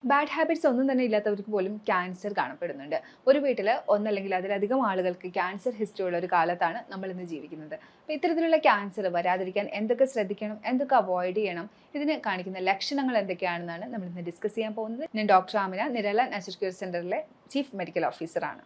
Bad habits ഒന്നും തന്നെ ഇല്ലാത്തവർക്ക് പോലും ക്യാൻസർ കാണപ്പെടുന്നുണ്ട്. ഒരു വീട്ടിൽ ഒന്നല്ലെങ്കിൽ അതിലധികം ആളുകൾക്ക് ക്യാൻസർ ഹിസ്റ്ററി ഉള്ള ഒരു കാലത്താണ് നമ്മൾ ഇന്ന് ജീവിക്കുന്നത്. അപ്പോൾ ഇത്തരത്തിലുള്ള ക്യാൻസർ വരാതിരിക്കാൻ എന്തൊക്കെ ശ്രദ്ധിക്കണം, എന്തൊക്കെ അവോയ്ഡ് ചെയ്യണം, ഇതിന് കാണിക്കുന്ന ലക്ഷണങ്ങൾ എന്തൊക്കെയാണെന്നാണ് നമ്മൾ ഇന്ന് ഡിസ്കസ് ചെയ്യാൻ പോകുന്നത്. ഞാൻ doctor Amina, Nirala natural cure സെന്ററിലെ ചീഫ് മെഡിക്കൽ ഓഫീസറാണ്.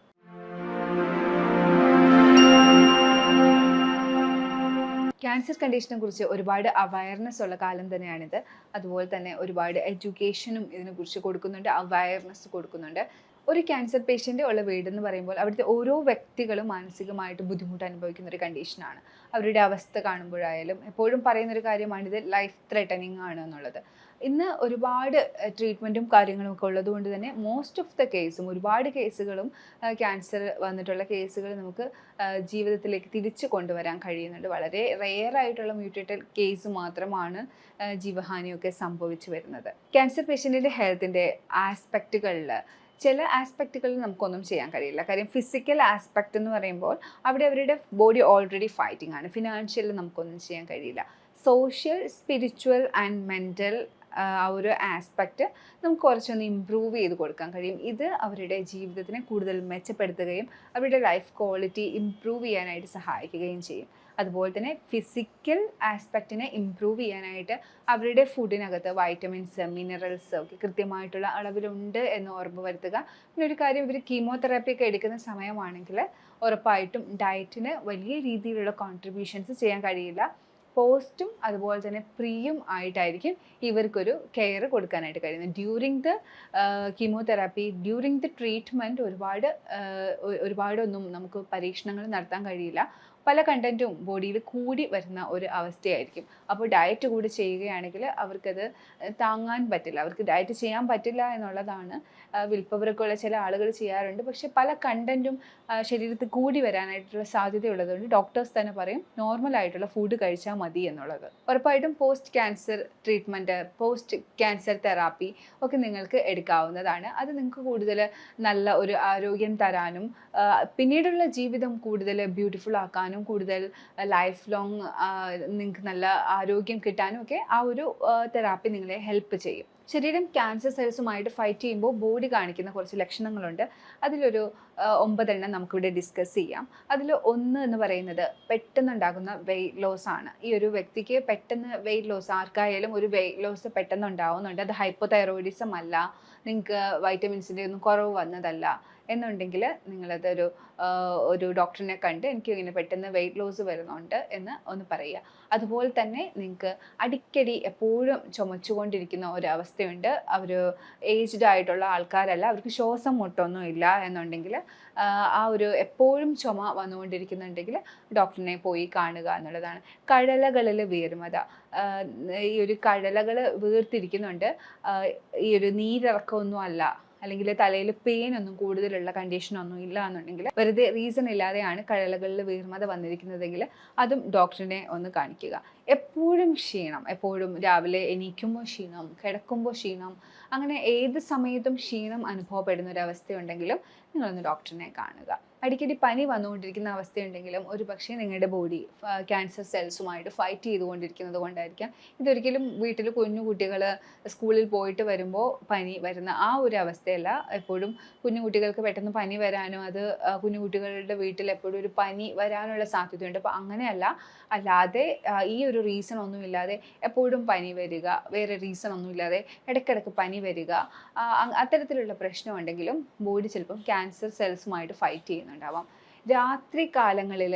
ക്യാൻസർ കണ്ടീഷനെ കുറിച്ച് ഒരുപാട് അവയർനെസ് ഉള്ള കാലം തന്നെയാണിത്. അതുപോലെ തന്നെ ഒരുപാട് എഡ്യൂക്കേഷനും ഇതിനെക്കുറിച്ച് കൊടുക്കുന്നുണ്ട്, അവയർനെസ് കൊടുക്കുന്നുണ്ട്. ഒരു ക്യാൻസർ പേഷ്യൻ്റ് ഉള്ള വീടെന്ന് പറയുമ്പോൾ അവിടുത്തെ ഓരോ വ്യക്തികളും മാനസികമായിട്ട് ബുദ്ധിമുട്ട് അനുഭവിക്കുന്ന ഒരു കണ്ടീഷനാണ്. അവരുടെ അവസ്ഥ കാണുമ്പോഴായാലും എപ്പോഴും പറയുന്നൊരു കാര്യമാണിത്, ലൈഫ് ത്രെട്ടനിങ് ആണ് എന്നുള്ളത്. ഇന്ന് ഒരുപാട് ട്രീറ്റ്മെൻറ്റും കാര്യങ്ങളും ഒക്കെ ഉള്ളതുകൊണ്ട് തന്നെ മോസ്റ്റ് ഓഫ് ദ കേസും ഒരുപാട് കേസുകളും ക്യാൻസർ വന്നിട്ടുള്ള കേസുകൾ നമുക്ക് ജീവിതത്തിലേക്ക് തിരിച്ചു കൊണ്ടുവരാൻ കഴിയുന്നുണ്ട്. വളരെ റെയർ ആയിട്ടുള്ള മ്യൂട്ടേറ്റഡ് കേസ് മാത്രമാണ് ജീവഹാനിയൊക്കെ സംഭവിച്ചു വരുന്നത്. ക്യാൻസർ പേഷ്യൻറ്റിൻ്റെ ഹെൽത്തിൻ്റെ ആസ്പെക്റ്റുകളിൽ ചില ആസ്പെക്റ്റുകളിൽ നമുക്കൊന്നും ചെയ്യാൻ കഴിയില്ല. കാര്യം ഫിസിക്കൽ ആസ്പെക്റ്റ് എന്ന് പറയുമ്പോൾ അവിടെ അവരുടെ ബോഡി ഓൾറെഡി ഫൈറ്റിംഗ് ആണ്. ഫിനാൻഷ്യലി നമുക്കൊന്നും ചെയ്യാൻ കഴിയില്ല. സോഷ്യൽ, സ്പിരിച്വൽ ആൻഡ് മെൻ്റൽ ആ ഒരു ആസ്പെക്റ്റ് നമുക്ക് കുറച്ചൊന്ന് ഇമ്പ്രൂവ് ചെയ്ത് കൊടുക്കാൻ കഴിയും. ഇത് അവരുടെ ജീവിതത്തിനെ കൂടുതൽ മെച്ചപ്പെടുത്തുകയും അവരുടെ ലൈഫ് ക്വാളിറ്റി ഇമ്പ്രൂവ് ചെയ്യാനായിട്ട് സഹായിക്കുകയും ചെയ്യും. അതുപോലെ തന്നെ ഫിസിക്കൽ ആസ്പെക്റ്റിനെ ഇമ്പ്രൂവ് ചെയ്യാനായിട്ട് അവരുടെ ഫുഡിനകത്ത് വൈറ്റമിൻസ്, മിനറൽസ് ഒക്കെ കൃത്യമായിട്ടുള്ള അളവിലുണ്ട് എന്ന് ഉറപ്പ് വരുത്തുക. പിന്നെ ഒരു കാര്യം, ഇവർ കീമോതെറാപ്പി ഒക്കെ എടുക്കുന്ന സമയമാണെങ്കിൽ ഉറപ്പായിട്ടും ഡയറ്റിന് വലിയ രീതിയിലുള്ള കോൺട്രിബ്യൂഷൻസ് ചെയ്യാൻ കഴിയില്ല. പോസ്റ്റും അതുപോലെ തന്നെ പ്രീയും ആയിട്ടായിരിക്കും ഇവർക്കൊരു കെയർ കൊടുക്കാനായിട്ട് കഴിയുന്നത്. During the chemotherapy, during the treatment ഒരുപാടൊന്നും നമുക്ക് പരീക്ഷണങ്ങൾ നടത്താൻ കഴിയില്ല. പല കണ്ടൻറ്റും ബോഡിയിൽ കൂടി വരുന്ന ഒരു അവസ്ഥയായിരിക്കും. അപ്പോൾ ഡയറ്റ് കൂടി ചെയ്യുകയാണെങ്കിൽ അവർക്കത് താങ്ങാൻ പറ്റില്ല, അവർക്ക് ഡയറ്റ് ചെയ്യാൻ പറ്റില്ല എന്നുള്ളതാണ്. വിൽ പവറൊക്കെ ഉള്ള ചില ആളുകൾ ചെയ്യാറുണ്ട്, പക്ഷേ പല കണ്ടൻറ്റും ശരീരത്തിൽ കൂടി വരാനായിട്ടുള്ള സാധ്യതയുള്ളതുകൊണ്ട് ഡോക്ടേഴ്സ് തന്നെ പറയും നോർമലായിട്ടുള്ള ഫുഡ് കഴിച്ചാൽ മതി എന്നുള്ളത്. ഉറപ്പായിട്ടും post cancer treatment, post cancer therapy ഒക്കെ നിങ്ങൾക്ക് എടുക്കാവുന്നതാണ്. അത് നിങ്ങൾക്ക് കൂടുതൽ നല്ല ഒരു ആരോഗ്യം തരാനും പിന്നീടുള്ള ജീവിതം കൂടുതൽ ബ്യൂട്ടിഫുൾ ആക്കാനും കൂടുതൽ ലൈഫ് ലോങ് നിങ്ങൾക്ക് നല്ല ആരോഗ്യം കിട്ടാനും ഒക്കെ ആ ഒരു തെറാപ്പി നിങ്ങളെ ഹെൽപ്പ് ചെയ്യും. ശരീരം ക്യാൻസർ സെൽസുമായിട്ട് ഫൈറ്റ് ചെയ്യുമ്പോൾ ബോഡി കാണിക്കുന്ന കുറച്ച് ലക്ഷണങ്ങളുണ്ട്. അതിലൊരു 9 എണ്ണം നമുക്കിവിടെ ഡിസ്കസ് ചെയ്യാം. അതിൽ ഒന്ന് എന്ന് പറയുന്നത് പെട്ടെന്നുണ്ടാകുന്ന വെയിറ്റ് ലോസ് ആണ്. ഈ ഒരു വ്യക്തിക്ക് പെട്ടെന്ന് വെയിറ്റ് ലോസ്, ആർക്കായാലും ഒരു വെയിറ്റ് ലോസ് പെട്ടെന്ന് ഉണ്ടാവുന്നുണ്ട്. അത് ഹൈപ്പോതൈറോയിഡിസം അല്ല, നിങ്ങൾക്ക് വൈറ്റമിൻസിൻ്റെ ഒന്നും കുറവ് വന്നതല്ല എന്നുണ്ടെങ്കിൽ നിങ്ങളതൊരു ഒരു ഡോക്ടറിനെ കണ്ട് എനിക്ക് ഇങ്ങനെ പെട്ടെന്ന് വെയിറ്റ് ലോസ് വരുന്നുണ്ട് എന്ന് ഒന്ന് പറയുക. അതുപോലെ തന്നെ നിങ്ങൾക്ക് അടിക്കടി എപ്പോഴും ചുമച്ചുകൊണ്ടിരിക്കുന്ന ഒരവസ്ഥയുണ്ട്, അവർ ഏജ്ഡ് ആയിട്ടുള്ള ആൾക്കാരല്ല, അവർക്ക് ശ്വാസം മുട്ടൊന്നും ഇല്ല എന്നുണ്ടെങ്കിൽ ആ ഒരു എപ്പോഴും ചുമ വന്നുകൊണ്ടിരിക്കുന്നുണ്ടെങ്കിൽ ഡോക്ടറിനെ പോയി കാണുക എന്നുള്ളതാണ്. കഴലകളിൽ വീർമത, ഈ ഒരു കഴലകൾ വീർത്തിരിക്കുന്നുണ്ട്, ഈ ഒരു നീരിറക്കമൊന്നും അല്ല, അല്ലെങ്കിൽ തലയിൽ പെയിൻ ഒന്നും കൂടുതലുള്ള കണ്ടീഷനൊന്നും ഇല്ല എന്നുണ്ടെങ്കിൽ, വെറുതെ റീസൺ ഇല്ലാതെയാണ് കഴലകളിൽ വീർമത വന്നിരിക്കുന്നതെങ്കിൽ അതും ഡോക്ടറിനെ ഒന്ന് കാണിക്കുക. എപ്പോഴും ക്ഷീണം, എപ്പോഴും രാവിലെ എണീക്കുമ്പോൾ ക്ഷീണം, കിടക്കുമ്പോൾ ക്ഷീണം, അങ്ങനെ ഏത് സമയത്തും ക്ഷീണം അനുഭവപ്പെടുന്ന ഒരവസ്ഥയുണ്ടെങ്കിലും നിങ്ങളൊന്ന് ഡോക്ടറിനെ കാണുക. അടിക്കടി പനി വന്നുകൊണ്ടിരിക്കുന്ന അവസ്ഥയുണ്ടെങ്കിലും ഒരു പക്ഷേ നിങ്ങളുടെ ബോഡി ക്യാൻസർ സെൽസുമായിട്ട് ഫൈറ്റ് ചെയ്തുകൊണ്ടിരിക്കുന്നത് കൊണ്ടായിരിക്കാം. ഇതൊരിക്കലും വീട്ടിൽ കുഞ്ഞു കുട്ടികൾ സ്കൂളിൽ പോയിട്ട് വരുമ്പോൾ പനി വരുന്ന ആ ഒരു അവസ്ഥയല്ല. എപ്പോഴും കുഞ്ഞു കുട്ടികൾക്ക് പെട്ടെന്ന് പനി വരാനോ അത് കുഞ്ഞു കുട്ടികളുടെ വീട്ടിൽ എപ്പോഴും ഒരു പനി വരാനുള്ള സാധ്യതയുണ്ട്. അപ്പോൾ അങ്ങനെയല്ല, അല്ലാതെ ഈ ഒരു റീസൺ ഒന്നുമില്ലാതെ എപ്പോഴും പനി വരിക, വേറെ റീസൺ ഒന്നുമില്ലാതെ ഇടയ്ക്കിടയ്ക്ക് പനി വരിക, അത്തരത്തിലുള്ള പ്രശ്നമുണ്ടെങ്കിലും ബോഡി ചിലപ്പം ക്യാൻസർ സെൽസുമായിട്ട് ഫൈറ്റ് ചെയ്യുന്നുണ്ടാവാം. രാത്രി കാലങ്ങളിൽ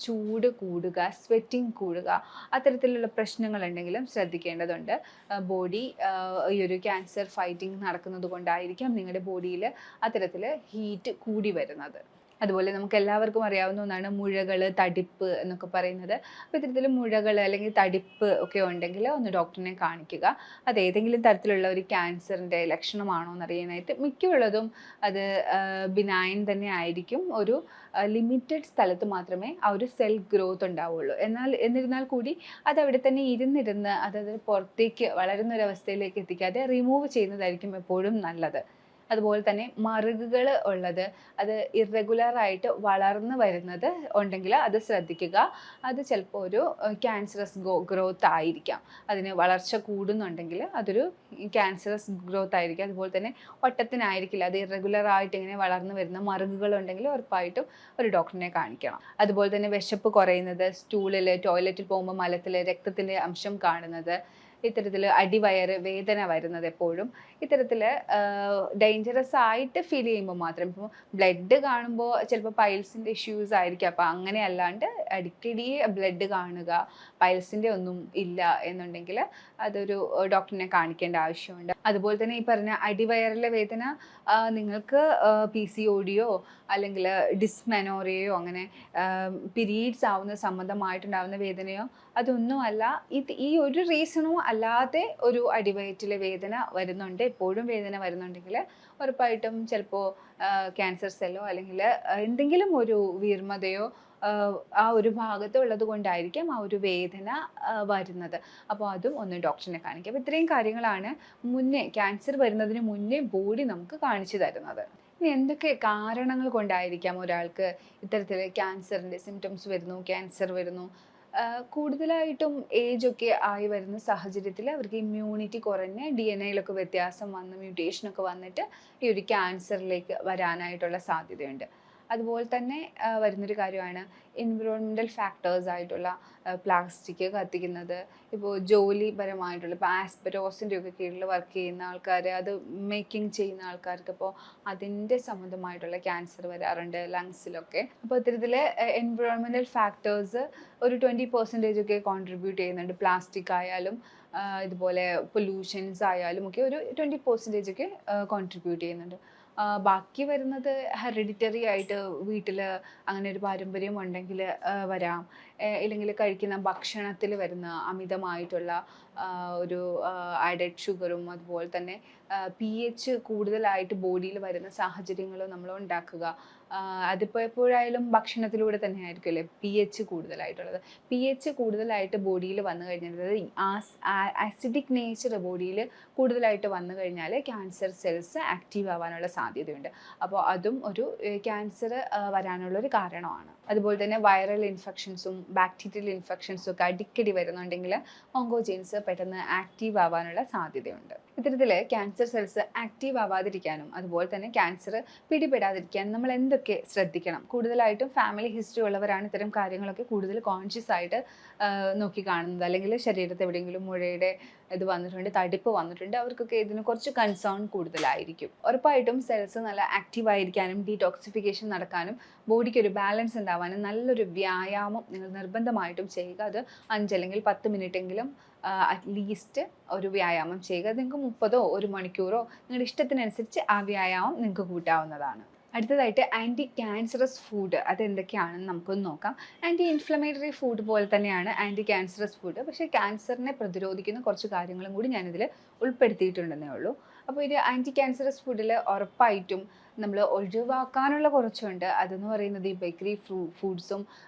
ചൂട് കൂടുക, സ്വെറ്റിംഗ് കൂടുക, അത്തരത്തിലുള്ള പ്രശ്നങ്ങളുണ്ടെങ്കിലും ശ്രദ്ധിക്കേണ്ടതുണ്ട്. ബോഡി ഈ ഒരു ക്യാൻസർ ഫൈറ്റിംഗ് നടക്കുന്നത് കൊണ്ടായിരിക്കാം നിങ്ങളുടെ ബോഡിയിൽ അത്തരത്തിൽ ഹീറ്റ് കൂടി വരുന്നത്. അതുപോലെ നമുക്ക് എല്ലാവർക്കും അറിയാവുന്ന ഒന്നാണ് മുഴകൾ, തടിപ്പ് എന്നൊക്കെ പറയുന്നത്. അപ്പോൾ ഇത്തരത്തിൽ മുഴകൾ അല്ലെങ്കിൽ തടിപ്പ് ഒക്കെ ഉണ്ടെങ്കിൽ ഒന്ന് ഡോക്ടറിനെ കാണിക്കുക. അത് ഏതെങ്കിലും തരത്തിലുള്ള ഒരു ക്യാൻസറിൻ്റെ ലക്ഷണമാണോ എന്നറിയാനായിട്ട്. മിക്കുള്ളതും അത് ബിനൈൻ തന്നെ ആയിരിക്കും. ഒരു ലിമിറ്റഡ് സ്ഥലത്ത് മാത്രമേ ആ ഒരു സെൽ ഗ്രോത്ത് ഉണ്ടാവുള്ളൂ. എന്നിരുന്നാൽ കൂടി അത് അവിടെ തന്നെ ഇരുന്ന് അതത് പുറത്തേക്ക് വളരുന്നൊരവസ്ഥയിലേക്ക് എത്തിക്കാതെ റിമൂവ് ചെയ്യുന്നതായിരിക്കും എപ്പോഴും നല്ലത്. അതുപോലെ തന്നെ മറുകുകൾ ഉള്ളത്, അത് ഇറഗുലറായിട്ട് വളർന്നു വരുന്നത് ഉണ്ടെങ്കിൽ അത് ശ്രദ്ധിക്കുക. അത് ചിലപ്പോൾ ഒരു ക്യാൻസറസ് ഗ്രോത്ത് ആയിരിക്കാം. അതിന് വളർച്ച കൂടുന്നുണ്ടെങ്കിൽ അതൊരു ക്യാൻസറസ് ഗ്രോത്ത് ആയിരിക്കും. അതുപോലെ തന്നെ വട്ടത്തിനായിരിക്കില്ല, അത് ഇറഗുലറായിട്ട് ഇങ്ങനെ വളർന്നു വരുന്ന മറുകുകളുണ്ടെങ്കിൽ ഉറപ്പായിട്ടും ഒരു ഡോക്ടറിനെ കാണിക്കണം. അതുപോലെ തന്നെ വിശപ്പ് കുറയുന്നത്, സ്റ്റൂളിൽ ടോയ്ലറ്റിൽ പോകുമ്പോൾ മലത്തിൽ രക്തത്തിൻ്റെ അംശം കാണുന്നത്, ഇത്തരത്തിൽ അടിവയറ് വേദന വരുന്നത് എപ്പോഴും ഇത്തരത്തിൽ ഡേഞ്ചറസ് ആയിട്ട് ഫീൽ ചെയ്യുമ്പോൾ മാത്രം. ഇപ്പോൾ ബ്ലഡ് കാണുമ്പോൾ ചിലപ്പോൾ പൈൽസിൻ്റെ ഇഷ്യൂസ് ആയിരിക്കും. അപ്പോൾ അങ്ങനെ അല്ലാണ്ട് അടിക്കടി ബ്ലഡ് കാണുക, പൈൽസിൻ്റെ ഒന്നും ഇല്ല എന്നുണ്ടെങ്കിൽ അതൊരു ഡോക്ടറിനെ കാണിക്കേണ്ട ആവശ്യമുണ്ട്. അതുപോലെ തന്നെ ഈ പറഞ്ഞ അടിവയറിലെ വേദന നിങ്ങൾക്ക് PCOD അല്ലെങ്കിൽ ഡിസ്മെനോറിയയോ അങ്ങനെ പീരീഡ്സ് ആവുന്ന സംബന്ധമായിട്ടുണ്ടാവുന്ന വേദനയോ അതൊന്നുമല്ല. ഈ ഒരു റീസണും അല്ലാതെ ഒരു അടിവയറ്റിലെ വേദന വരുന്നുണ്ട്, എപ്പോഴും വേദന വരുന്നുണ്ടെങ്കിൽ ഉറപ്പായിട്ടും ചിലപ്പോൾ ക്യാൻസർ സെല്ലോ അല്ലെങ്കിൽ എന്തെങ്കിലും ഒരു വീർമതയോ ആ ഒരു ഭാഗത്ത് ഉള്ളത് കൊണ്ടായിരിക്കാം ആ ഒരു വേദന വരുന്നത്. അപ്പോൾ അതും ഒന്ന് ഡോക്ടറിനെ കാണിക്കുക. അപ്പോൾ ഇത്രയും കാര്യങ്ങളാണ് മുന്നേ ക്യാൻസർ വരുന്നതിന് മുന്നേ ബോഡി നമുക്ക് കാണിച്ചു തരുന്നത്. ഇനി എന്തൊക്കെ കാരണങ്ങൾ കൊണ്ടായിരിക്കാം ഒരാൾക്ക് ഇത്തരത്തിൽ ക്യാൻസറിൻ്റെ സിംറ്റംസ് വരുന്നു, ക്യാൻസർ വരുന്നു? കൂടുതലായിട്ടും ഏജൊക്കെ ആയി വരുന്ന സാഹചര്യത്തിൽ അവർക്ക് ഇമ്മ്യൂണിറ്റി കുറഞ്ഞ് DNA വ്യത്യാസം വന്ന് മ്യൂട്ടേഷനൊക്കെ വന്നിട്ട് ഈ ഒരു ക്യാൻസറിലേക്ക് വരാനായിട്ടുള്ള സാധ്യതയുണ്ട്. അതുപോലെ തന്നെ വരുന്നൊരു കാര്യമാണ് എൻവിറോൺമെൻ്റൽ ഫാക്ടേഴ്സ് ആയിട്ടുള്ള പ്ലാസ്റ്റിക് കത്തിക്കുന്നത്. ഇപ്പോൾ ജോലിപരമായിട്ടുള്ള ഇപ്പോൾ ആസ്പെറ്റോസിൻ്റെ ഒക്കെ കീഴിൽ വർക്ക് ചെയ്യുന്ന ആൾക്കാർ, അത് മേക്കിംഗ് ചെയ്യുന്ന ആൾക്കാർക്ക് ഇപ്പോൾ അതിൻ്റെ സംബന്ധമായിട്ടുള്ള ക്യാൻസർ വരാറുണ്ട് ലങ്സിലൊക്കെ. അപ്പോൾ ഇത്തരത്തിൽ എൻവിറോൺമെൻ്റൽ ഫാക്ടേഴ്സ് ഒരു 20% ഒക്കെ കോൺട്രിബ്യൂട്ട് ചെയ്യുന്നുണ്ട്. പ്ലാസ്റ്റിക് ആയാലും ഇതുപോലെ പൊല്യൂഷൻസ് ആയാലും ഒക്കെ ഒരു 20% ഒക്കെ കോൺട്രിബ്യൂട്ട് ചെയ്യുന്നുണ്ട്. ബാക്കി വരുന്നത് ഹെറിഡിറ്ററി ആയിട്ട് വീട്ടിൽ അങ്ങനെ ഒരു പാരമ്പര്യം ഉണ്ടെങ്കിൽ വരാം. ഇല്ലെങ്കിൽ കഴിക്കുന്ന ഭക്ഷണത്തിൽ വരുന്ന അമിതമായിട്ടുള്ള ഒരു ആഡഡ് ഷുഗറും അതുപോലെ തന്നെ pH കൂടുതലായിട്ട് ബോഡിയിൽ വരുന്ന സാഹചര്യങ്ങളും നമ്മൾ ഉണ്ടാക്കുക. അതിപ്പോൾ എപ്പോഴായാലും ഭക്ഷണത്തിലൂടെ തന്നെ ആയിരിക്കും അല്ലേ pH കൂടുതലായിട്ടുള്ളത്. pH കൂടുതലായിട്ട് ബോഡിയിൽ വന്നു കഴിഞ്ഞാൽ, അതായത് ആസിഡിക് നേച്ചർ ബോഡിയിൽ കൂടുതലായിട്ട് വന്നു കഴിഞ്ഞാൽ ക്യാൻസർ സെൽസ് ആക്റ്റീവ് ആവാനുള്ള സാധ്യതയുണ്ട്. അപ്പോൾ അതും ഒരു ക്യാൻസർ വരാനുള്ളൊരു കാരണമാണ്. അതുപോലെ തന്നെ വൈറൽ ഇൻഫെക്ഷൻസും ബാക്ടീരിയൽ ഇൻഫെക്ഷൻസും ഒക്കെ അടിക്കടി വരുന്നുണ്ടെങ്കിൽ ഓങ്കോജെൻസ് പെട്ടെന്ന് ആക്റ്റീവ് ആവാനുള്ള സാധ്യതയുണ്ട്. ഇത്തരത്തിൽ ക്യാൻസർ സെൽസ് ആക്റ്റീവ് ആവാതിരിക്കാനും അതുപോലെ തന്നെ ക്യാൻസർ പിടിപെടാതിരിക്കാനും നമ്മൾ എന്തൊക്കെ ശ്രദ്ധിക്കണം? കൂടുതലായിട്ടും ഫാമിലി ഹിസ്റ്ററി ഉള്ളവരാണ് ഇത്തരം കാര്യങ്ങളൊക്കെ കൂടുതൽ കോൺഷ്യസ് ആയിട്ട് നോക്കി കാണുന്നത്. അല്ലെങ്കിൽ ശരീരത്തിൽ എവിടെയെങ്കിലും മുഴയുടെ ഇത് വന്നിട്ടുണ്ട്, തടിപ്പ് വന്നിട്ടുണ്ട്, അവർക്കൊക്കെ ഇതിന് കുറച്ച് കൺസേൺ കൂടുതലായിരിക്കും. ഉറപ്പായിട്ടും സെൽസ് നല്ല ആക്റ്റീവ് ആയിരിക്കാനും ഡീടോക്സിഫിക്കേഷൻ നടക്കാനും ബോഡിക്ക് ഒരു ബാലൻസ് ഉണ്ടാവാനും നല്ലൊരു വ്യായാമം നിങ്ങൾ നിർബന്ധമായിട്ടും ചെയ്യുക. അത് 5 അല്ലെങ്കിൽ 10 മിനിറ്റെങ്കിലും അറ്റ്ലീസ്റ്റ് ഒരു വ്യായാമം ചെയ്യുക. നിങ്ങൾക്ക് 30 1 മണിക്കൂറോ നിങ്ങളുടെ ഇഷ്ടത്തിനനുസരിച്ച് ആ വ്യായാമം നിങ്ങൾക്ക് കൂട്ടാവുന്നതാണ്. അടുത്തതായിട്ട് ആൻറ്റി ക്യാൻസറസ് ഫുഡ് അതെന്തൊക്കെയാണെന്ന് നമുക്കൊന്ന് നോക്കാം. ആൻറ്റി ഇൻഫ്ലമേറ്ററി ഫുഡ് പോലെ തന്നെയാണ് ആൻറ്റി ക്യാൻസറസ് ഫുഡ്. പക്ഷേ ക്യാൻസറിനെ പ്രതിരോധിക്കുന്ന കുറച്ച് കാര്യങ്ങളും കൂടി ഞാനിതിൽ ഉൾപ്പെടുത്തിയിട്ടുണ്ടെന്നേ ഉള്ളൂ. അപ്പോൾ ഇത് ആൻറ്റി ക്യാൻസറസ് ഫുഡിൽ ഉറപ്പായിട്ടും നമ്മൾ ഒഴിവാക്കാനുള്ള കുറച്ചുണ്ട്. അതെന്ന് പറയുന്നത് ഈ ബേക്കറി ഫുഡ്സും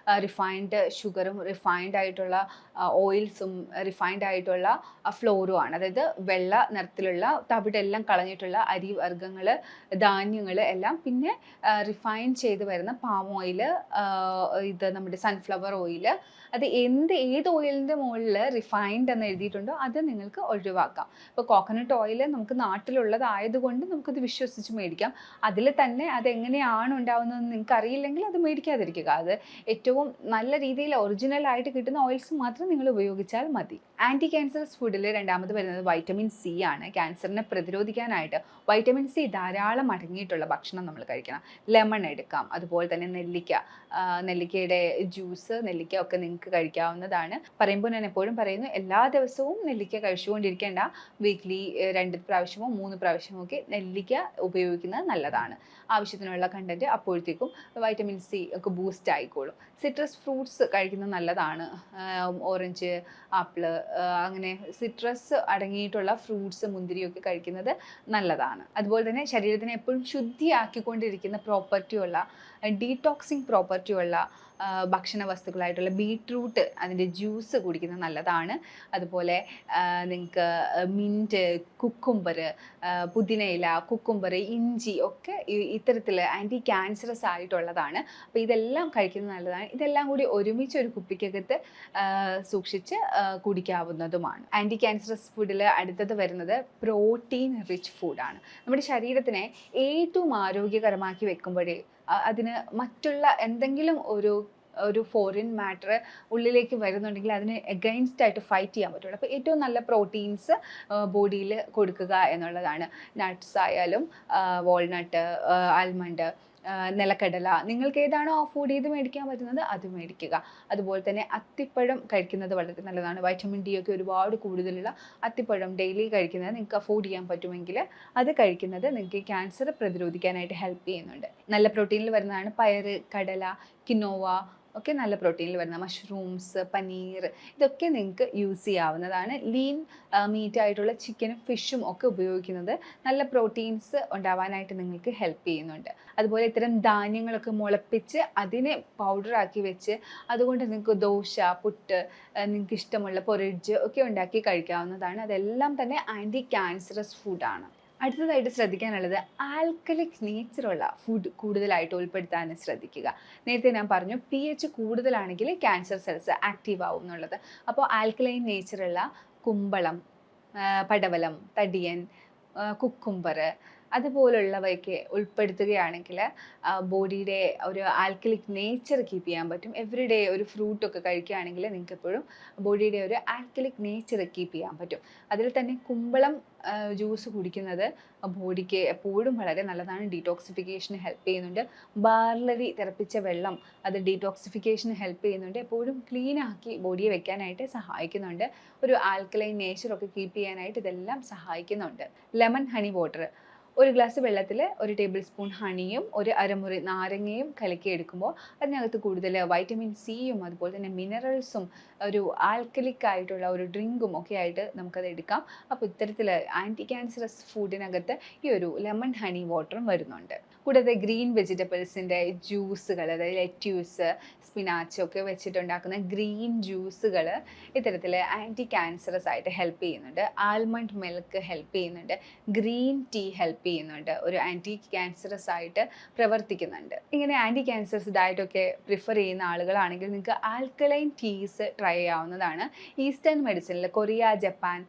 റിഫൈൻഡ് ഷുഗറും റിഫൈൻഡ് ആയിട്ടുള്ള ഓയിൽസും റിഫൈൻഡ് ആയിട്ടുള്ള ഫ്ലോറുമാണ്. അതായത് വെള്ള നിറത്തിലുള്ള തവിടെല്ലാം കളഞ്ഞിട്ടുള്ള അരി വർഗ്ഗങ്ങൾ, ധാന്യങ്ങൾ എല്ലാം, പിന്നെ റിഫൈൻ ചെയ്ത് വരുന്ന പാം ഓയിൽ, ഇത് നമ്മുടെ സൺഫ്ലവർ ഓയിൽ, അത് ഏത് ഓയിലിൻ്റെ മുകളിൽ റിഫൈൻഡ് എന്ന് എഴുതിയിട്ടുണ്ടോ അത് നിങ്ങൾക്ക് ഒഴിവാക്കാം. ഇപ്പോൾ കോക്കനട്ട് ഓയിൽ നമുക്ക് നാട്ടിലുള്ളതായതുകൊണ്ട് നമുക്കത് വിശ്വസിച്ച് മേടിക്കാം. അതിൽ തന്നെ അതെങ്ങനെയാണ് ഉണ്ടാവുന്നതെന്ന് നിങ്ങൾക്ക് അറിയില്ലെങ്കിൽ അത് മേടിക്കാതിരിക്കുക. അത് ഏറ്റവും നല്ല രീതിയിൽ ഒറിജിനലായിട്ട് കിട്ടുന്ന ഓയിൽസ് മാത്രം നിങ്ങൾ ഉപയോഗിച്ചാൽ മതി. ആൻറ്റി ക്യാൻസറസ് ഫുഡിൽ രണ്ടാമത് വരുന്നത് വൈറ്റമിൻ സി ആണ്. ക്യാൻസറിനെ പ്രതിരോധിക്കാനായിട്ട് വൈറ്റമിൻ സി ധാരാളം അടങ്ങിയിട്ടുള്ള ഭക്ഷണം നമ്മൾ കഴിക്കണം. ലെമൺ എടുക്കാം, അതുപോലെ തന്നെ നെല്ലിക്കയുടെ ജ്യൂസ്, നെല്ലിക്ക ഒക്കെ നിങ്ങൾക്ക് കഴിക്കാവുന്നതാണ്. പറയുമ്പോൾ ഞാൻ എപ്പോഴും പറയുന്നു, എല്ലാ ദിവസവും നെല്ലിക്ക കഴിച്ചുകൊണ്ടിരിക്കേണ്ട. വീക്ക്ലി 2 പ്രാവശ്യമോ 3 പ്രാവശ്യമോ ഒക്കെ നെല്ലിക്ക ഉപയോഗിക്കുന്നത് നല്ലതാണ്. ആവശ്യത്തിനുള്ള കണ്ടന്റ് അപ്പോഴത്തേക്കും വൈറ്റമിൻ സി ഒക്കെ ബൂസ്റ്റ് ആയിക്കോളും. സിട്രസ് ഫ്രൂട്ട്സ് കഴിക്കുന്നത് നല്ലതാണ്. ഓറഞ്ച്, ആപ്പിള്, അങ്ങനെ സിട്രസ് അടങ്ങിയിട്ടുള്ള ഫ്രൂട്ട്സ്, മുന്തിരിയൊക്കെ കഴിക്കുന്നത് നല്ലതാണ്. അതുപോലെ തന്നെ ശരീരത്തിനെ എപ്പോഴും ശുദ്ധിയാക്കിക്കൊണ്ടിരിക്കുന്ന പ്രോപ്പർട്ടിയുള്ള, ഡീടോക്സിങ് പ്രോപ്പർട്ടിയുള്ള ഭക്ഷണ വസ്തുക്കളായിട്ടുള്ള ബീട്രൂട്ട് അതിൻ്റെ ജ്യൂസ് കുടിക്കുന്നത് നല്ലതാണ്. അതുപോലെ നിങ്ങൾക്ക് മിൻറ്റ്, കുക്കുംബർ, പുതിനയില, കുക്കുംബർ, ഇഞ്ചി ഒക്കെ ഇത്തരത്തിൽ ആൻറ്റി ക്യാൻസറസ് ആയിട്ടുള്ളതാണ്. അപ്പോൾ ഇതെല്ലാം കഴിക്കുന്നത് നല്ലതാണ്. ഇതെല്ലാം കൂടി ഒരുമിച്ച് ഒരു കുപ്പിക്കകത്ത് സൂക്ഷിച്ച് കുടിക്കാവുന്നതുമാണ്. ആൻറ്റി ക്യാൻസറസ് ഫുഡിൽ അടുത്തത് വരുന്നത് പ്രോട്ടീൻ റിച്ച് ഫുഡാണ്. നമ്മുടെ ശരീരത്തിനെ ഏറ്റവും ആരോഗ്യകരമാക്കി വെക്കുമ്പോഴേ അതിന് മറ്റുള്ള എന്തെങ്കിലും ഒരു ഫോറിൻ മാറ്റർ ഉള്ളിലേക്ക് വരുന്നുണ്ടെങ്കിൽ അതിന് എഗെയിൻസ്റ്റ് ആയിട്ട് ഫൈറ്റ് ചെയ്യാൻ പറ്റുള്ളൂ. അപ്പോൾ ഏറ്റവും നല്ല പ്രോട്ടീൻസ് ബോഡിയിൽ കൊടുക്കുക എന്നുള്ളതാണ്. നട്ട്സ് ആയാലും വാൾനട്ട്, ആൽമണ്ട്, നിലക്കടല, നിങ്ങൾക്ക് ഏതാണോ അഫോർഡ് ചെയ്ത് മേടിക്കാൻ പറ്റുന്നത് അത് മേടിക്കുക. അതുപോലെ തന്നെ അത്തിപ്പഴം കഴിക്കുന്നത് വളരെ നല്ലതാണ്. വൈറ്റമിൻ ഡി ഒക്കെ ഒരുപാട് കൂടുതലുള്ള അത്തിപ്പഴം ഡെയിലി കഴിക്കുന്നത് നിങ്ങൾക്ക് അഫോർഡ് ചെയ്യാൻ പറ്റുമെങ്കിൽ അത് കഴിക്കുന്നത് നിങ്ങൾക്ക് ക്യാൻസർ പ്രതിരോധിക്കാനായിട്ട് ഹെൽപ്പ് ചെയ്യുന്നുണ്ട്. നല്ല പ്രോട്ടീനിൽ വരുന്നതാണ് പയറ്, കടല, കിനോവ ഒക്കെ നല്ല പ്രോട്ടീനിൽ വരുന്ന മഷ്റൂംസ്, പനീർ, ഇതൊക്കെ നിങ്ങൾക്ക് യൂസ് ചെയ്യാവുന്നതാണ്. ലീൻ മീറ്റ് ആയിട്ടുള്ള ചിക്കനും ഫിഷും ഒക്കെ ഉപയോഗിക്കുന്നത് നല്ല പ്രോട്ടീൻസ് ഉണ്ടാവാനായിട്ട് നിങ്ങൾക്ക് ഹെൽപ്പ് ചെയ്യുന്നുണ്ട്. അതുപോലെ ഇത്തരം ധാന്യങ്ങളൊക്കെ മുളപ്പിച്ച് അതിനെ പൗഡറാക്കി വെച്ച് അതുകൊണ്ട് നിങ്ങൾക്ക് ദോശ, പുട്ട്, നിങ്ങൾക്ക് ഇഷ്ടമുള്ള പൊറിഡ്ജ് ഒക്കെ ഉണ്ടാക്കി കഴിക്കാവുന്നതാണ്. അതെല്ലാം തന്നെ ആൻറ്റി ക്യാൻസറസ് ഫുഡാണ്. അടുത്തതായിട്ട് ശ്രദ്ധിക്കാനുള്ളത് ആൽക്കലിക് നേച്ചറുള്ള ഫുഡ് കൂടുതലായിട്ട് ഉൾപ്പെടുത്താൻ ശ്രദ്ധിക്കുക. നേരത്തെ ഞാൻ പറഞ്ഞു pH കൂടുതലാണെങ്കിൽ ക്യാൻസർ സെൽസ് ആക്റ്റീവ് ആവും എന്നുള്ളത്. അപ്പോൾ ആൽക്കലൈൻ നേച്ചറുള്ള കുമ്പളം, പടവലം, തടിയൻ, കുക്കുംബർ അതുപോലുള്ളവയൊക്കെ ഉൾപ്പെടുത്തുകയാണെങ്കിൽ ബോഡിയുടെ ഒരു ആൽക്കലിക് നേച്ചർ കീപ്പ് ചെയ്യാൻ പറ്റും. എവറി ഡേ ഒരു ഫ്രൂട്ടൊക്കെ കഴിക്കുകയാണെങ്കിൽ നിങ്ങൾക്ക് എപ്പോഴും ബോഡിയുടെ ഒരു ആൽക്കലിക് നേച്ചർ കീപ്പ് ചെയ്യാൻ പറ്റും. അതിൽ തന്നെ കുമ്പളം ജ്യൂസ് കുടിക്കുന്നത് ബോഡിക്ക് എപ്പോഴും വളരെ നല്ലതാണ്. ഡീടോക്സിഫിക്കേഷന് ഹെൽപ്പ് ചെയ്യുന്നുണ്ട്. ബാർലരി തിളപ്പിച്ച വെള്ളം അത് ഡീടോക്സിഫിക്കേഷന് ഹെൽപ്പ് ചെയ്യുന്നുണ്ട്. എപ്പോഴും ക്ലീൻ ആക്കി ബോഡിയെ വെക്കാനായിട്ട് സഹായിക്കുന്നുണ്ട്. ഒരു ആൽക്കലൈൻ നേച്ചറൊക്കെ കീപ്പ് ചെയ്യാനായിട്ട് ഇതെല്ലാം സഹായിക്കുന്നുണ്ട്. ലെമൺ ഹണി വാട്ടർ, ഒരു ഗ്ലാസ് വെള്ളത്തിൽ 1 ടേബിൾ സ്പൂൺ ഹണിയും 1 അരമുറി നാരങ്ങയും കലക്കിയെടുക്കുമ്പോൾ അതിനകത്ത് കൂടുതൽ വൈറ്റമിൻ സിയും അതുപോലെ തന്നെ മിനറൽസും ഒരു ആൽക്കലിക് ആയിട്ടുള്ള ഒരു ഡ്രിങ്കും ഒക്കെ ആയിട്ട് നമുക്കത് എടുക്കാം. അപ്പോൾ ഇത്തരത്തിൽ ആൻറ്റി ക്യാൻസറസ് ഫുഡിനകത്ത് ഈ ഒരു ലെമൺ ഹണി വാട്ടറും വരുന്നുണ്ട്. കൂടാതെ ഗ്രീൻ വെജിറ്റബിൾസിൻ്റെ ജ്യൂസുകൾ, അതായത് ലെറ്റ്യൂസ്, സ്പിനാച്ച് ഒക്കെ വെച്ചിട്ടുണ്ടാക്കുന്ന ഗ്രീൻ ജ്യൂസുകൾ ഇത്തരത്തിൽ ആൻറ്റി ക്യാൻസറസ് ആയിട്ട് ഹെൽപ്പ് ചെയ്യുന്നുണ്ട്. ആൽമണ്ട് മിൽക്ക് ഹെൽപ്പ് ചെയ്യുന്നുണ്ട്. ഗ്രീൻ ടീ ഹെൽപ്പ് ചെയ്യുന്നുണ്ട്, ഒരു ആൻറ്റി ക്യാൻസറസ് ആയിട്ട് പ്രവർത്തിക്കുന്നുണ്ട്. ഇങ്ങനെ ആൻറ്റി ക്യാൻസറസ് ഡയറ്റൊക്കെ പ്രിഫർ ചെയ്യുന്ന ആളുകളാണെങ്കിൽ നിങ്ങൾക്ക് ആൽക്കലൈൻ ടീസ് ട്രൈ ചെയ്യാവുന്നതാണ്. ഈസ്റ്റേൺ മെഡിസിനിൽ കൊറിയ, ജപ്പാൻ,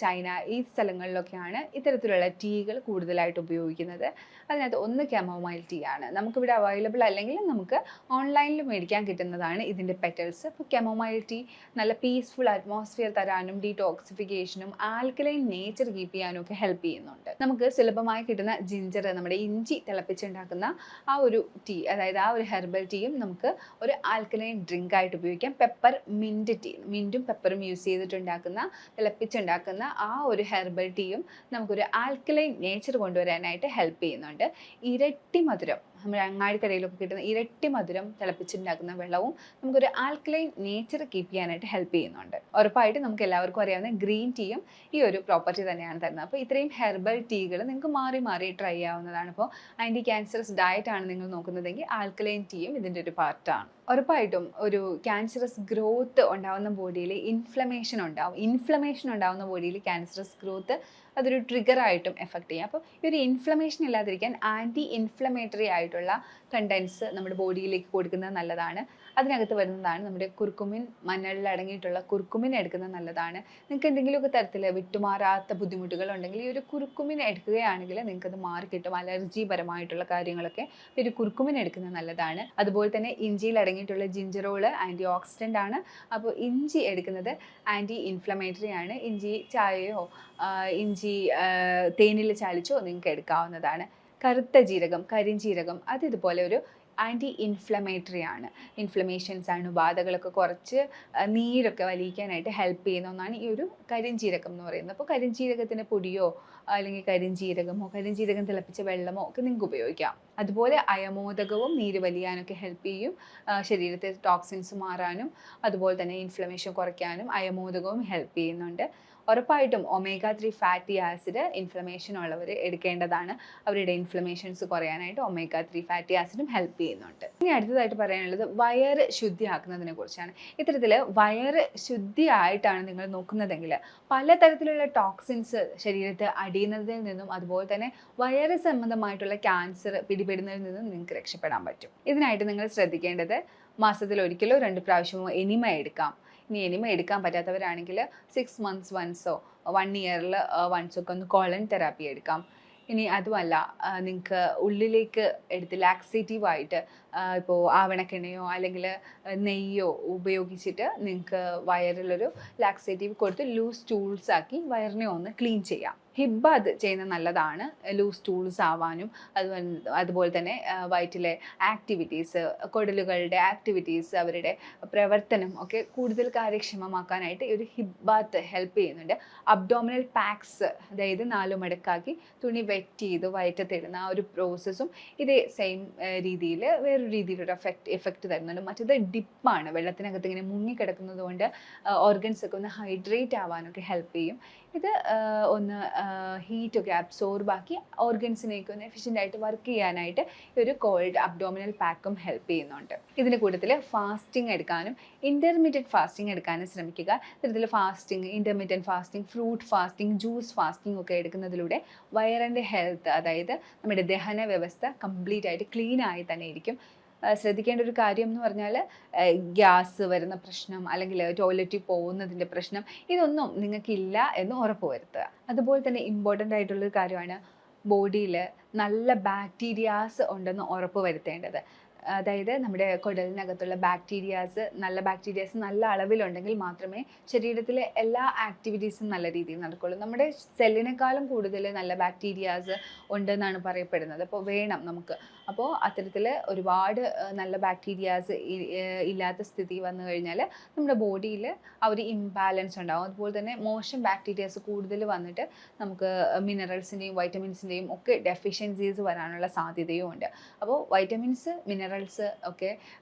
ചൈന ഈ സ്ഥലങ്ങളിലൊക്കെയാണ് ഇത്തരത്തിലുള്ള ടീകൾ കൂടുതലായിട്ട് ഉപയോഗിക്കുന്നത്. അതിനകത്ത് ഒന്ന് കെമോമൈൽ ടീ ആണ്. നമുക്കിവിടെ അവൈലബിൾ അല്ലെങ്കിൽ നമുക്ക് ഓൺലൈനിൽ മേടിക്കാൻ കിട്ടുന്നതാണ് ഇതിൻ്റെ പെറ്റൽസ്. അപ്പോൾ കെമോമൈൽ ടീ നല്ല പീസ്ഫുൾ അറ്റ്മോസ്ഫിയർ തരാനും ഡീടോക്സിഫിക്കേഷനും ആൽക്കലൈൻ നേച്ചർ കീപ്പ് ചെയ്യാനും ഒക്കെ ഹെൽപ്പ് ചെയ്യുന്നുണ്ട്. നമുക്ക് സുലഭമായി കിട്ടുന്ന ജിഞ്ചർ, നമ്മുടെ ഇഞ്ചി തിളപ്പിച്ചുണ്ടാക്കുന്ന ആ ഒരു ടീ, അതായത് ആ ഒരു ഹെർബൽ ടീയും നമുക്ക് ഒരു ആൽക്കലൈൻ ഡ്രിങ്ക് ആയിട്ട് ഉപയോഗിക്കാം. പെപ്പർ മിൻറ്റ് ടീ, മിൻറ്റും പെപ്പറും യൂസ് ചെയ്തിട്ടുണ്ടാക്കുന്ന തിളപ്പിച്ചുണ്ടാക്കുന്ന ആ ഒരു ഹെർബൽ ടീയും നമുക്കൊരു ആൽക്കലൈൻ നേച്ചർ കൊണ്ടുവരാനായിട്ട് ഹെൽപ്പ് ചെയ്യുന്നുണ്ട്. ഇരട്ടി മധുരം, നമ്മുടെ അങ്ങാടിക്കടയിലൊക്കെ കിട്ടുന്ന ഇരട്ടി മധുരം തിളപ്പിച്ചുണ്ടാക്കുന്ന വെള്ളവും നമുക്കൊരു ആൽക്കലൈൻ നേച്ചർ കീപ്പ് ചെയ്യാനായിട്ട് ഹെൽപ്പ് ചെയ്യുന്നുണ്ട്. ഉറപ്പായിട്ട് നമുക്ക് എല്ലാവർക്കും അറിയാവുന്ന ഗ്രീൻ ടീയും ഈ ഒരു പ്രോപ്പർട്ടി തന്നെയാണ് തരുന്നത്. അപ്പോൾ ഇത്രയും ഹെർബൽ ടീകൾ നിങ്ങൾക്ക് മാറി മാറി ട്രൈ ചെയ്യാവുന്നതാണ്. അപ്പോൾ ആൻറ്റി ക്യാൻസറസ് ഡയറ്റ് ആണ് നിങ്ങൾ നോക്കുന്നതെങ്കിൽ ആൽക്കലൈൻ ടീയും ഇതിൻ്റെ ഒരു പാർട്ടാണ്. ഉറപ്പായിട്ടും ഒരു ക്യാൻസറസ് ഗ്രോത്ത് ഉണ്ടാകുന്ന ബോഡിയിൽ ഇൻഫ്ലമേഷൻ ഉണ്ടാകുന്ന ബോഡിയിൽ ക്യാൻസറസ് ഗ്രോത്ത് അതൊരു ട്രിഗറായിട്ടും എഫക്റ്റ് ചെയ്യും. അപ്പോൾ ഈ ഒരു ഇൻഫ്ലമേഷൻ ഇല്ലാതിരിക്കാൻ ആൻറ്റി ഇൻഫ്ലമേറ്ററി ആയിട്ടുള്ള കണ്ടൻസ് നമ്മുടെ ബോഡിയിലേക്ക് കൊടുക്കുന്നത് നല്ലതാണ്. അതിനകത്ത് വരുന്നതാണ് നമ്മുടെ കുർക്കുമിൻ, മഞ്ഞളിൽ അടങ്ങിയിട്ടുള്ള കുർക്കുമിൻ എടുക്കുന്നത് നല്ലതാണ്. നിങ്ങൾക്ക് എന്തെങ്കിലുമൊക്കെ തരത്തിൽ വിട്ടുമാറാത്ത ബുദ്ധിമുട്ടുകൾ ഉണ്ടെങ്കിൽ ഈ ഒരു കുർക്കുമിൻ എടുക്കുകയാണെങ്കിൽ നിങ്ങൾക്കത് മാറിക്കിട്ടും. അലർജി പരമായിട്ടുള്ള കാര്യങ്ങളൊക്കെ ഒരു കുർക്കുമിൻ എടുക്കുന്നത് നല്ലതാണ്. അതുപോലെ തന്നെ ഇഞ്ചിയിൽ അടങ്ങിയിട്ടുള്ള ജിഞ്ചറോള് ആൻറ്റി ഓക്സിഡൻ്റ് ആണ്. അപ്പോൾ ഇഞ്ചി എടുക്കുന്നത് ആൻറ്റി ഇൻഫ്ലമേറ്ററി ആണ്. ഇഞ്ചി ചായയോ ഇഞ്ചി തേനിൽ ചാലിച്ചോ നിങ്ങൾക്ക് എടുക്കാവുന്നതാണ്. കറുത്ത ജീരകം, കരിഞ്ജീരകം അത് ഇതുപോലെ ഒരു ആൻറ്റി ഇൻഫ്ലമേറ്ററി ആണ്. ഇൻഫ്ലമേഷൻസ്, അണുബാധകളൊക്കെ കുറച്ച് നീരൊക്കെ വലിക്കാനായിട്ട് ഹെൽപ്പ് ചെയ്യുന്ന ഒന്നാണ് ഈ ഒരു കരിഞ്ജീരകം എന്ന് പറയുന്നത്. അപ്പോൾ കരിഞ്ജീരകത്തിൻ്റെ പൊടിയോ അല്ലെങ്കിൽ കരിഞ്ജീരകം തിളപ്പിച്ച വെള്ളമോ ഒക്കെ നിങ്ങൾക്ക് ഉപയോഗിക്കാം. അതുപോലെ അയമോദകവും നീര് വലിയാനൊക്കെ ഹെൽപ്പ് ചെയ്യും. ശരീരത്തെ ടോക്സിൻസ് മാറാനും അതുപോലെ തന്നെ ഇൻഫ്ലമേഷൻ കുറയ്ക്കാനും അയമോദകവും ഹെൽപ്പ് ചെയ്യുന്നുണ്ട്. ഉറപ്പായിട്ടും ഒമേഗ 3 ഫാറ്റി ആസിഡ് ഇൻഫ്ലമേഷൻ ഉള്ളവർ എടുക്കേണ്ടതാണ്. അവരുടെ ഇൻഫ്ലമേഷൻസ് കുറയാനായിട്ട് ഒമേഗ 3 ഫാറ്റി ആസിഡും ഹെൽപ്പ് ചെയ്യുന്നുണ്ട്. ഇനി അടുത്തതായിട്ട് പറയാനുള്ളത് വയറ് ശുദ്ധിയാക്കുന്നതിനെ കുറിച്ചാണ്. ഇത്തരത്തിൽ വയറ് ശുദ്ധിയായിട്ടാണ് നിങ്ങൾ നോക്കുന്നതെങ്കിൽ പലതരത്തിലുള്ള ടോക്സിൻസ് ശരീരത്തെ അടിയുന്നതിൽ നിന്നും അതുപോലെ തന്നെ വയറ് സംബന്ധമായിട്ടുള്ള ക്യാൻസർ പിടിപെടുന്നതിൽ നിന്നും നിങ്ങൾക്ക് രക്ഷപ്പെടാൻ പറ്റും. ഇതിനായിട്ട് നിങ്ങൾ ശ്രദ്ധിക്കേണ്ടത് മാസത്തിൽ ഒരിക്കലോ 2 പ്രാവശ്യമോ എനിമ എടുക്കാം. ഇനി എനിമ എടുക്കാൻ പറ്റാത്തവരാണെങ്കിൽ 6 months വൺസോ 1 ഇയറിൽ വൺസൊക്കെ ഒന്ന് കോളൻ തെറാപ്പി എടുക്കാം. ഇനി അതുമല്ല നിങ്ങൾക്ക് ഉള്ളിലേക്ക് എടുത്ത് ലാക്സേറ്റീവായിട്ട് ഇപ്പോൾ ആവണക്കെണ്ണയോ അല്ലെങ്കിൽ നെയ്യോ ഉപയോഗിച്ചിട്ട് നിങ്ങൾക്ക് വയറിലൊരു ലാക്സേറ്റീവ് കൊടുത്ത് ലൂസ് ടൂൾസ് ആക്കി വയറിനെ ഒന്ന് ക്ലീൻ ചെയ്യാം. ഹിബ് അത് ചെയ്യുന്നത് നല്ലതാണ്, ലൂസ് ടൂൾസ് ആവാനും അതുപോലെ തന്നെ വയറ്റിലെ ആക്ടിവിറ്റീസ്, കുടലുകളുടെ ആക്ടിവിറ്റീസ്, അവരുടെ പ്രവർത്തനം ഒക്കെ കൂടുതൽ കാര്യക്ഷമമാക്കാനായിട്ട് ഈ ഒരു ഹിബ് ബാത്ത് ഹെൽപ്പ് ചെയ്യുന്നുണ്ട്. അബ്ഡോമിനൽ പാക്സ്, അതായത് 4 മടക്കാക്കി തുണി വെറ്റ് ചെയ്ത് വയറ്റത്തിടുന്ന ആ ഒരു പ്രോസസ്സും ഇതേ സെയിം രീതിയിൽ വേറൊരു രീതിയിലൊരു എഫക്റ്റ് തരുന്നുണ്ട്. മറ്റേത് ഡിപ്പാണ്, വെള്ളത്തിനകത്ത് ഇങ്ങനെ മുങ്ങിക്കിടക്കുന്നത് കൊണ്ട് ഓർഗൻസ് ഒക്കെ ഒന്ന് ഹൈഡ്രേറ്റ് ആവാനൊക്കെ ഹെൽപ്പ് ചെയ്യും. ഇത് ഒന്ന് ഹീറ്റൊക്കെ അബ്സോർബ് ആക്കി ഓർഗൻസിനെയൊക്കെ ഒന്ന് എഫിഷ്യൻ്റ് വർക്ക് ചെയ്യാനായിട്ട് ഈ ഒരു കോൾഡ് അബ്ഡോമിനൽ പാക്കും ഹെൽപ്പ് ചെയ്യുന്നുണ്ട്. ഇതിൻ്റെ കൂട്ടത്തിൽ ഫാസ്റ്റിംഗ് എടുക്കാനും ഇൻ്റർമീഡിയറ്റ് ഫാസ്റ്റിംഗ് എടുക്കാനും ശ്രമിക്കുക. ഇത്തരത്തിൽ fasting, intermediate fasting, fruit fasting, juice fasting ഒക്കെ എടുക്കുന്നതിലൂടെ വയറിൻ്റെ ഹെൽത്ത്, അതായത് നമ്മുടെ ദഹന വ്യവസ്ഥ കംപ്ലീറ്റ് ആയിട്ട് ക്ലീൻ ആയി തന്നെ ഇരിക്കും. ശ്രദ്ധിക്കേണ്ട ഒരു കാര്യം എന്ന് പറഞ്ഞാൽ ഗ്യാസ് വരുന്ന പ്രശ്നം അല്ലെങ്കിൽ ടോയ്ലറ്റിൽ പോകുന്നതിൻ്റെ പ്രശ്നം ഇതൊന്നും നിങ്ങൾക്കില്ല എന്ന് ഉറപ്പ് വരുത്തുക. അതുപോലെ തന്നെ ഇമ്പോർട്ടൻ്റ് ആയിട്ടുള്ളൊരു കാര്യമാണ് ബോഡിയിൽ നല്ല ബാക്ടീരിയാസ് ഉണ്ടെന്ന് ഉറപ്പ് വരുത്തേണ്ടത്. അതായത് നമ്മുടെ കുടലിനകത്തുള്ള നല്ല ബാക്ടീരിയാസ് നല്ല അളവിലുണ്ടെങ്കിൽ മാത്രമേ ശരീരത്തിലെ എല്ലാ ആക്ടിവിറ്റീസും നല്ല രീതിയിൽ നടക്കുള്ളൂ. നമ്മുടെ സെല്ലിനേക്കാളും കൂടുതൽ നല്ല ബാക്ടീരിയാസ് ഉണ്ടെന്നാണ് പറയപ്പെടുന്നത്. അപ്പോൾ വേണം നമുക്ക്. അപ്പോൾ അത്തരത്തിൽ ഒരുപാട് നല്ല ബാക്ടീരിയാസ് ഇല്ലാത്ത സ്ഥിതി വന്നു കഴിഞ്ഞാൽ നമ്മുടെ ബോഡിയിൽ ആ ഒരു ഇംബാലൻസ് ഉണ്ടാകും. അതുപോലെ തന്നെ മോശം ബാക്ടീരിയാസ് കൂടുതൽ വന്നിട്ട് നമുക്ക് മിനറൽസിൻ്റെയും വൈറ്റമിൻസിൻ്റെയും ഒക്കെ ഡെഫിഷ്യൻസീസ് വരാനുള്ള സാധ്യതയും ഉണ്ട്. അപ്പോൾ വൈറ്റമിൻസ്, മിനറൽസ് ഒക്കെ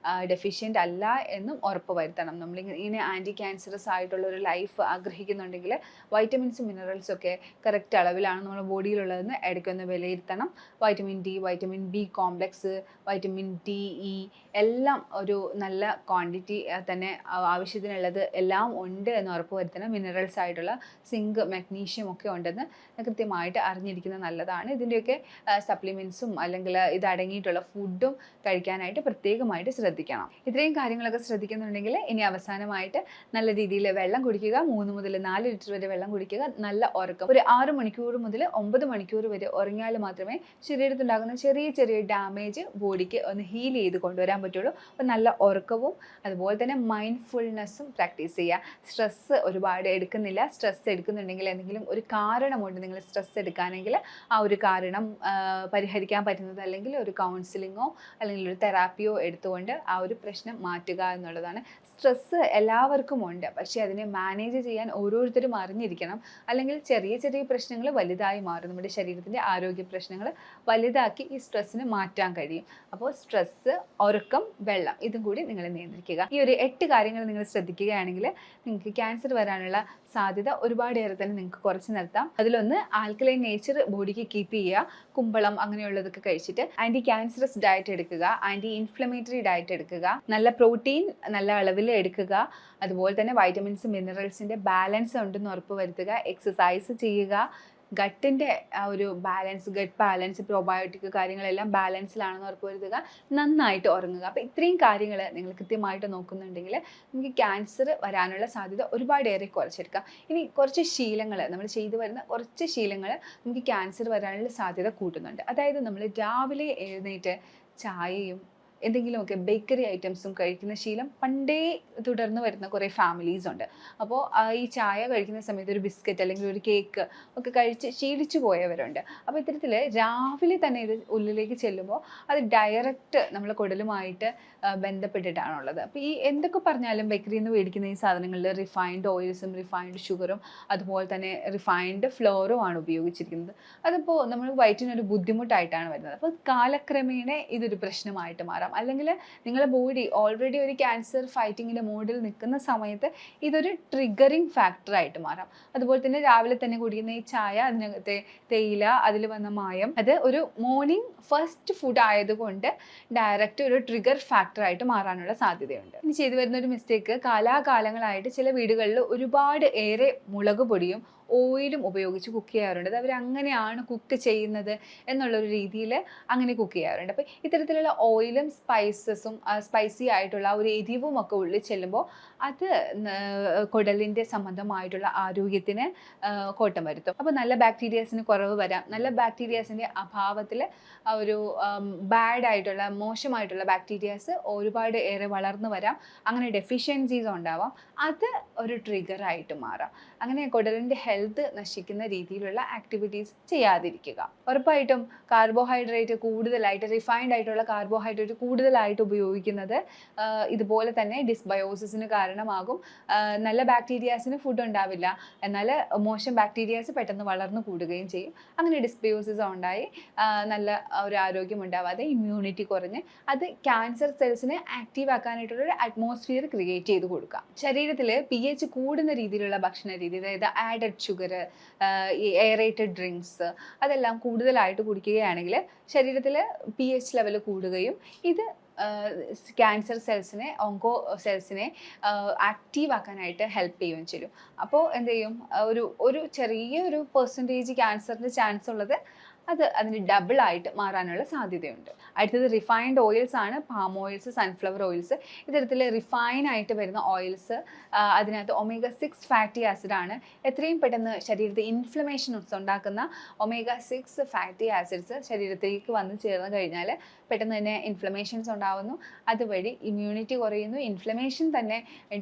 ഡെഫിഷ്യൻ്റ് അല്ല എന്നും ഉറപ്പ് വരുത്തണം. നമ്മളിങ്ങനെ ആൻറ്റി ക്യാൻസറസ് ആയിട്ടുള്ള ഒരു ലൈഫ് ആഗ്രഹിക്കുന്നുണ്ടെങ്കിൽ വൈറ്റമിൻസും മിനറൽസും ഒക്കെ കറക്റ്റ് അളവിലാണ് നമ്മുടെ ബോഡിയിലുള്ളതെന്ന് ഇടയ്ക്കൊന്ന് വിലയിരുത്തണം. Vitamin D, vitamin B complex, vitamin D, E എല്ലാം ഒരു നല്ല ക്വാണ്ടിറ്റി തന്നെ ആവശ്യത്തിനുള്ളത് എല്ലാം ഉണ്ട് എന്ന് ഉറപ്പ് വരുത്തണം. മിനറൽസ് ആയിട്ടുള്ള സിങ്ക്, മഗ്നീഷ്യം ഒക്കെ ഉണ്ടെന്ന് കൃത്യമായിട്ട് അറിഞ്ഞിരിക്കുന്നത് നല്ലതാണ്. ഇതിൻ്റെയൊക്കെ സപ്ലിമെൻറ്റ്സും അല്ലെങ്കിൽ ഇതടങ്ങിയിട്ടുള്ള ഫുഡും കഴിക്കാനായിട്ട് പ്രത്യേകമായിട്ട് ശ്രദ്ധിക്കണം. ഇത്രയും കാര്യങ്ങളൊക്കെ ശ്രദ്ധിക്കുന്നുണ്ടെങ്കിൽ ഇനി അവസാനമായിട്ട് നല്ല രീതിയിൽ വെള്ളം കുടിക്കുക. 3 മുതൽ 4 ലിറ്റർ വരെ വെള്ളം കുടിക്കുക. നല്ല ഉറക്കം, ഒരു 6 മണിക്കൂർ മുതൽ 9 മണിക്കൂർ വരെ ഉറങ്ങിയാൽ മാത്രമേ ശരീരത്തുണ്ടാകുന്ന ചെറിയ ചെറിയ ഡാമേജ് ബോഡിക്ക് ഒന്ന് ഹീൽ ചെയ്ത് കൊണ്ടുവരാൻ പറ്റുള്ളൂ. അപ്പോൾ നല്ല ഉറക്കവും അതുപോലെ തന്നെ മൈൻഡ്ഫുൾനെസ്സും പ്രാക്ടീസ് ചെയ്യുക. സ്ട്രെസ്സ് ഒരുപാട് എടുക്കുന്നില്ല. സ്ട്രെസ് എടുക്കുന്നുണ്ടെങ്കിൽ എന്തെങ്കിലും ഒരു കാരണമുണ്ട് നിങ്ങൾ സ്ട്രെസ് എടുക്കാനെങ്കിൽ ആ ഒരു കാരണം പരിഹരിക്കാൻ പറ്റുന്നത് അല്ലെങ്കിൽ ഒരു കൗൺസിലിങ്ങോ അല്ലെങ്കിൽ ഒരു തെറാപ്പിയോ എടുത്തുകൊണ്ട് ആ ഒരു പ്രശ്നം മാറ്റുക എന്നുള്ളതാണ്. സ്ട്രെസ്സ് എല്ലാവർക്കും ഉണ്ട്, പക്ഷേ അതിനെ മാനേജ് ചെയ്യാൻ ഓരോരുത്തരും അറിഞ്ഞിരിക്കണം. അല്ലെങ്കിൽ ചെറിയ ചെറിയ പ്രശ്നങ്ങൾ വലുതായി മാറും. നമ്മുടെ ശരീരത്തിൻ്റെ ആരോഗ്യ പ്രശ്നങ്ങൾ വലുതാക്കി ഈ സ്ട്രെസ്സിന് മാറ്റാൻ കഴിയും. അപ്പോൾ സ്ട്രെസ്സ്, ഉറക്കം, വെള്ളം ഇതും കൂടി നിങ്ങൾ നിയന്ത്രിക്കുക. ഈ ഒരു 8 കാര്യങ്ങൾ നിങ്ങൾ ശ്രദ്ധിക്കുകയാണെങ്കിൽ നിങ്ങൾക്ക് ക്യാൻസർ വരാനുള്ള സാധ്യത ഒരുപാടേറെ തന്നെ നിങ്ങൾക്ക് കുറച്ച് നിർത്താം. അതിലൊന്ന് ആൽക്കലൈൻ നേച്ചർ ബോഡിക്ക് കീപ്പ് ചെയ്യുക. കുമ്പളം അങ്ങനെയുള്ളതൊക്കെ കഴിച്ചിട്ട് ആൻറ്റി ക്യാൻസറസ് ഡയറ്റ് എടുക്കുക, ആൻറ്റി ഇൻഫ്ലമേറ്ററി ഡയറ്റ് എടുക്കുക, നല്ല പ്രോട്ടീൻ നല്ല അളവിൽ എടുക്കുക, അതുപോലെ തന്നെ വൈറ്റമിൻസ്, മിനറൽസിൻ്റെ ബാലൻസ് ഉണ്ടെന്ന് ഉറപ്പ് വരുത്തുക, എക്സസൈസ് ചെയ്യുക, ഗട്ടിൻ്റെ ആ ഒരു ബാലൻസ്, ഗട്ട് ബാലൻസ്, പ്രോബയോട്ടിക് കാര്യങ്ങളെല്ലാം ബാലൻസിലാണെന്ന് ഉറപ്പ് വരുത്തുക, നന്നായിട്ട് ഉറങ്ങുക. അപ്പോൾ ഇത്രയും കാര്യങ്ങൾ നിങ്ങൾ കൃത്യമായിട്ട് നോക്കുന്നുണ്ടെങ്കിൽ നമുക്ക് ക്യാൻസർ വരാനുള്ള സാധ്യത ഒരുപാടേറെ കുറച്ചെടുക്കാം. ഇനി കുറച്ച് ശീലങ്ങൾ, നമ്മൾ ചെയ്തു വരുന്ന കുറച്ച് ശീലങ്ങൾ നമുക്ക് ക്യാൻസർ വരാനുള്ള സാധ്യത കൂട്ടുന്നുണ്ട്. അതായത് നമ്മൾ രാവിലെ എഴുന്നേറ്റ് ചായയും എന്തെങ്കിലുമൊക്കെ ബേക്കറി ഐറ്റംസും കഴിക്കുന്ന ശീലം പണ്ടേ തുടർന്ന് വരുന്ന കുറേ ഫാമിലീസ് ഉണ്ട്. അപ്പോൾ ഈ ചായ കഴിക്കുന്ന സമയത്ത് ഒരു ബിസ്ക്കറ്റ് അല്ലെങ്കിൽ ഒരു കേക്ക് ഒക്കെ കഴിച്ച് ശീലിച്ചു പോയവരുണ്ട്. അപ്പോൾ ഇത്തരത്തിൽ രാവിലെ തന്നെ ഇത് ഉള്ളിലേക്ക് ചെല്ലുമ്പോൾ അത് ഡയറക്റ്റ് നമ്മളെ കുടലുമായിട്ട് ബന്ധപ്പെട്ടിട്ടാണുള്ളത്. അപ്പോൾ ഈ എന്തൊക്കെ പറഞ്ഞാലും ബേക്കറിയിൽ നിന്ന് മേടിക്കുന്ന ഈ സാധനങ്ങളിൽ റിഫൈൻഡ് ഓയിൽസും റിഫൈൻഡ് ഷുഗറും അതുപോലെ തന്നെ റിഫൈൻഡ് ഫ്ലോറും ആണ് ഉപയോഗിച്ചിരിക്കുന്നത്. അതിപ്പോൾ നമ്മൾ വയറ്റിനൊരു ബുദ്ധിമുട്ടായിട്ടാണ് വരുന്നത്. അപ്പോൾ കാലക്രമേണ ഇതൊരു പ്രശ്നമായിട്ട് മാറാം. മാറാം. അല്ലെങ്കിൽ നിങ്ങളുടെ ബോഡി ഓൾറെഡി ഒരു ക്യാൻസർ ഫൈറ്റിങ്ങിൻ്റെ മോഡിൽ നിൽക്കുന്ന സമയത്ത് ഇതൊരു ട്രിഗറിങ് ഫാക്ടറായിട്ട് മാറാം. അതുപോലെ തന്നെ രാവിലെ തന്നെ കുടിക്കുന്ന ഈ ചായ, അതിനകത്തെ തേയില, അതിൽ വന്ന മായം, അത് ഒരു മോർണിംഗ് ഫസ്റ്റ് ഫുഡ് ആയതുകൊണ്ട് ഡയറക്റ്റ് ഒരു ട്രിഗർ ഫാക്ടറായിട്ട് മാറാനുള്ള സാധ്യതയുണ്ട്. ഇനി ചെയ്തു വരുന്ന ഒരു മിസ്റ്റേക്ക്, കാലാകാലങ്ങളായിട്ട് ചില വീടുകളിൽ ഒരുപാട് ഏറെ മുളക് പൊടിയും ഓയിലും ഉപയോഗിച്ച് കുക്ക് ചെയ്യാറുണ്ട്. അത് അവർ അങ്ങനെയാണ് കുക്ക് ചെയ്യുന്നത് എന്നുള്ളൊരു രീതിയിൽ അങ്ങനെ കുക്ക് ചെയ്യാറുണ്ട്. അപ്പോൾ ഇത്തരത്തിലുള്ള ഓയിലും സ്പൈസസും സ്പൈസി ആയിട്ടുള്ള ഒരു എരിവും ഒക്കെ ഉള്ളിൽ ചെല്ലുമ്പോൾ അത് കുടലിൻ്റെ സംബന്ധമായിട്ടുള്ള ആരോഗ്യത്തിന് കോട്ടം വരുത്തും. അപ്പോൾ നല്ല ബാക്ടീരിയാസിന് കുറവ് വരാം. നല്ല ബാക്ടീരിയാസിൻ്റെ അഭാവത്തിൽ ഒരു ബാഡായിട്ടുള്ള മോശമായിട്ടുള്ള ബാക്ടീരിയാസ് ഒരുപാട് ഏറെ വളർന്നു വരാം. അങ്ങനെ ഡെഫിഷ്യൻസീസ് ഉണ്ടാവാം. അത് ഒരു ട്രിഗറായിട്ട് മാറാം. അങ്ങനെ കുടലിൻ്റെ ഹെൽത്ത് നശിക്കുന്ന രീതിയിലുള്ള ആക്ടിവിറ്റീസ് ചെയ്യാതിരിക്കുക. ഉറപ്പായിട്ടും കാർബോഹൈഡ്രേറ്റ് കൂടുതലായിട്ട്, റിഫൈൻഡ് ആയിട്ടുള്ള കാർബോഹൈഡ്രേറ്റ് കൂടുതലായിട്ട് ഉപയോഗിക്കുന്നത് ഇതുപോലെ തന്നെ ഡിസ്ബയോസിസിന് കാരണമാകും. നല്ല ബാക്ടീരിയാസിന് ഫുഡ് ഉണ്ടാവില്ല, എന്നാൽ മോശം ബാക്ടീരിയാസ് പെട്ടെന്ന് വളർന്നു കൂടുകയും ചെയ്യും. അങ്ങനെ ഡിസ്ബയോസിസ് ഉണ്ടായി നല്ല ഒരു ആരോഗ്യം ഉണ്ടാവാതെ ഇമ്മ്യൂണിറ്റി കുറഞ്ഞ് അത് ക്യാൻസർ സെൽസിനെ ആക്റ്റീവ് ആക്കാനായിട്ടുള്ളൊരു അറ്റ്മോസ്ഫിയർ ക്രിയേറ്റ് ചെയ്ത് കൊടുക്കാം. ശരീരത്തിൽ pH കൂടുന്ന രീതിയിലുള്ള ഭക്ഷണ രീതി, അതായത് ആഡഡ് ഷുഗർ, ഈ എയറേറ്റഡ് ഡ്രിങ്ക്സ്, അതെല്ലാം കൂടുതലായിട്ട് കുടിക്കുകയാണെങ്കിൽ ശരീരത്തിൽ pH ലെവൽ കൂടുകയും ഇത് ക്യാൻസർ സെൽസിനെ, ഓങ്കോ സെൽസിനെ ആക്റ്റീവ് ആക്കാനായിട്ട് ഹെൽപ്പ് ചെയ്യുകയും ചെയ്യും. അപ്പോൾ എന്ത് ചെയ്യും, ഒരു ചെറിയൊരു പെർസെൻറ്റേജ് ക്യാൻസറിൻ്റെ ചാൻസ് ഉള്ളത് അത് അതിന് ഡബിളായിട്ട് മാറാനുള്ള സാധ്യതയുണ്ട്. അടുത്തത് റിഫൈൻഡ് ഓയിൽസ് ആണ്. Palm oils, sunflower oils. ഇത്തരത്തിൽ റിഫൈനായിട്ട് വരുന്ന ഓയിൽസ്, അതിനകത്ത് omega-6 ഫാറ്റി ആസിഡാണ്. എത്രയും പെട്ടെന്ന് ശരീരത്തിൽ ഇൻഫ്ലമേഷൻസ് ഉണ്ടാക്കുന്ന omega-6 ഫാറ്റി ആസിഡ്സ് ശരീരത്തിലേക്ക് വന്ന് ചേർന്ന് കഴിഞ്ഞാൽ പെട്ടെന്ന് തന്നെ ഇൻഫ്ലമേഷൻസ് ഉണ്ടാകുന്നു. അതുവഴി ഇമ്മ്യൂണിറ്റി കുറയുന്നു. ഇൻഫ്ലമേഷൻ തന്നെ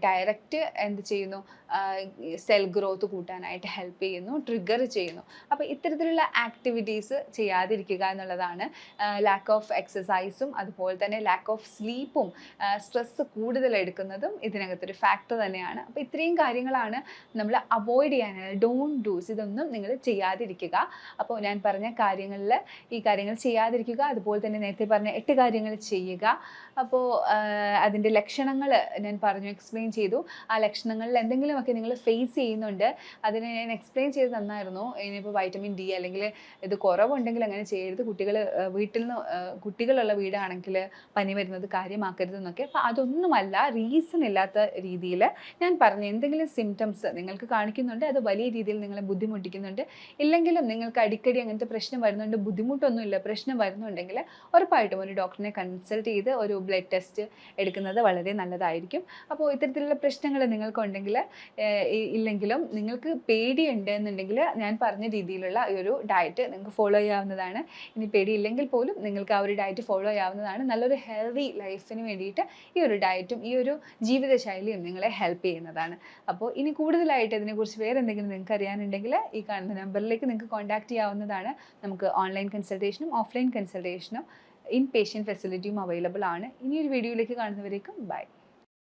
ഡയറക്റ്റ് എന്ത് ചെയ്യുന്നു, സെൽ ഗ്രോത്ത് കൂട്ടാനായിട്ട് ഹെൽപ്പ് ചെയ്യുന്നു, ട്രിഗർ ചെയ്യുന്നു. അപ്പോൾ ഇത്തരത്തിലുള്ള ആക്ടിവിറ്റീസ് ചെയ്യാതിരിക്കുക എന്നുള്ളതാണ്. ലാക്ക് ഓഫ് എക്സസൈസും അതുപോലെ തന്നെ ലാക്ക് ഓഫ് സ്ലീപ്പും സ്ട്രെസ്സ് കൂടുതൽ എടുക്കുന്നതും ഇതിനകത്തൊരു ഫാക്ടർ തന്നെയാണ്. അപ്പോൾ ഇത്രയും കാര്യങ്ങളാണ് നമ്മൾ അവോയ്ഡ് ചെയ്യാനാണ്. ഡോണ്ട് ഡൂസ്, ഇതൊന്നും നിങ്ങൾ ചെയ്യാതിരിക്കുക. അപ്പോൾ ഞാൻ പറഞ്ഞ കാര്യങ്ങളിൽ ഈ കാര്യങ്ങൾ ചെയ്യാതിരിക്കുക. അതുപോലെ തന്നെ നേരത്തെ പറഞ്ഞ 8 കാര്യങ്ങൾ ചെയ്യുക. അപ്പോൾ അതിൻ്റെ ലക്ഷണങ്ങൾ ഞാൻ പറഞ്ഞു, എക്സ്പ്ലെയിൻ ചെയ്തു. ആ ലക്ഷണങ്ങളിൽ എന്തെങ്കിലുമൊക്കെ നിങ്ങൾ ഫേസ് ചെയ്യുന്നുണ്ട്, അതിനെ ഞാൻ എക്സ്പ്ലെയിൻ ചെയ്ത് തന്നായിരുന്നു. ഇനിയിപ്പോൾ വൈറ്റമിൻ ഡി അല്ലെങ്കിൽ ഇത് കുറവുണ്ടെങ്കിൽ അങ്ങനെ ചെയ്യരുത്, വീട്ടിൽ നിന്ന് കുട്ടികളുള്ള വീടാണെങ്കിൽ പനി വരുന്നത് കാര്യമാക്കരുതെന്നൊക്കെ. അപ്പോൾ അതൊന്നുമല്ല, റീസൺ ഇല്ലാത്ത രീതിയിൽ ഞാൻ പറഞ്ഞു. എന്തെങ്കിലും സിംറ്റംസ് നിങ്ങൾക്ക് കാണിക്കുന്നുണ്ട്, അത് വലിയ രീതിയിൽ നിങ്ങളെ ബുദ്ധിമുട്ടിക്കുന്നുണ്ട്, ഇല്ലെങ്കിലും നിങ്ങൾക്ക് അടിക്കടി അങ്ങനത്തെ പ്രശ്നം വരുന്നുണ്ട്, ബുദ്ധിമുട്ടൊന്നുമില്ല, പ്രശ്നം വരുന്നുണ്ടെങ്കിൽ ഉറപ്പായിട്ടും ഒരു ഡോക്ടറിനെ കൺസൾട്ട് ചെയ്ത് ഒരു ബ്ലഡ് ടെസ്റ്റ് എടുക്കുന്നത് വളരെ നല്ലതായിരിക്കും. അപ്പോൾ ഇത്തരത്തിലുള്ള പ്രശ്നങ്ങൾ നിങ്ങൾക്കുണ്ടെങ്കിൽ ഇല്ലെങ്കിലും നിങ്ങൾക്ക് പേടിയുണ്ട് എന്നുണ്ടെങ്കിൽ ഞാൻ പറഞ്ഞ രീതിയിലുള്ള ഈ ഒരു ഡയറ്റ് നിങ്ങൾക്ക് ഫോളോ ചെയ്യാവുന്നതാണ്. ഇനി പേടിയില്ലെങ്കിൽ പോലും നിങ്ങൾക്ക് ആ ഒരു ഡയറ്റ് ഫോളോ ചെയ്യാവുന്നതാണ്. നല്ലൊരു ഹെൽത്തി ലൈഫിന് വേണ്ടിയിട്ട് ഈ ഒരു ഡയറ്റും ഈ ഒരു ജീവിതശൈലിയും നിങ്ങളെ ഹെൽപ്പ് ചെയ്യുന്നതാണ്. അപ്പോൾ ഇനി കൂടുതലായിട്ട് ഇതിനെക്കുറിച്ച് വേറെ എന്തെങ്കിലും നിങ്ങൾക്ക് അറിയാനുണ്ടെങ്കിൽ ഈ കാണുന്ന നമ്പറിലേക്ക് നിങ്ങൾക്ക് കോൺടാക്റ്റ് ചെയ്യാവുന്നതാണ്. നമുക്ക് ഓൺലൈൻ കൺസൾട്ടേഷനും ഓഫ്ലൈൻ കൺസൾട്ടേഷനും ഇൻ പേഷ്യൻ്റ് ഫെസിലിറ്റിയും അവൈലബിൾ ആണ്. ഇനിയൊരു വീഡിയോയിലേക്ക് കാണുന്നവരേക്കും ബൈ.